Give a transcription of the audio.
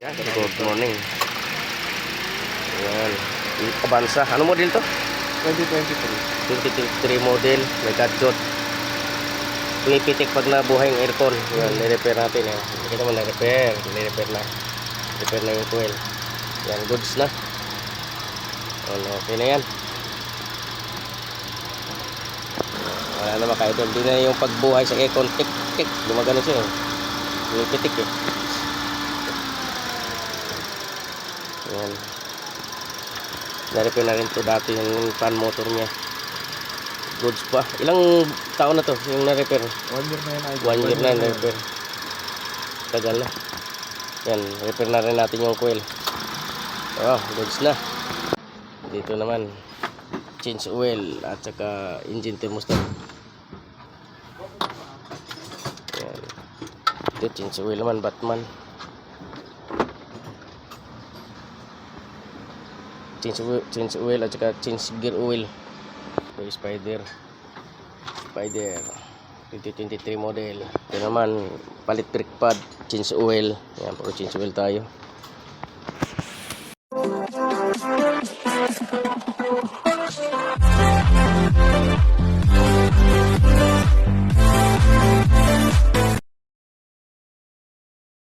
Good morning. Ayan. Avanza. Ano model to? 2023. 2023 model. May gadget. Pumipitik pag nabuhay yung aircon. Ayan, ni-repair natin. Ayan. Kita mo na-repair. Ni-repair na. Repair na yung coil. Ayan, goods na. Ayan, okay na yan. Wala na makaidol. Hindi na yung pagbuhay sa aircon. Tik-tik. Gumagano siya. Pumipitik eh. Ayan. Na-repair na rin to dati yung fan motor niya. Goods pa. Ilang taon na to yung na-repair? 1 year na yan, idol. 1 year na na-repair. Tagal na. Yan, repair na rin natin yung coil. Oh, goods na. Dito naman change oil at saka engine thermostat. Yan. Ito change oil naman, Batman. Change oil at saka change gear oil. Ito Spider 2023 model. Ito naman palit brake pad, change oil. Yan, puro change oil tayo.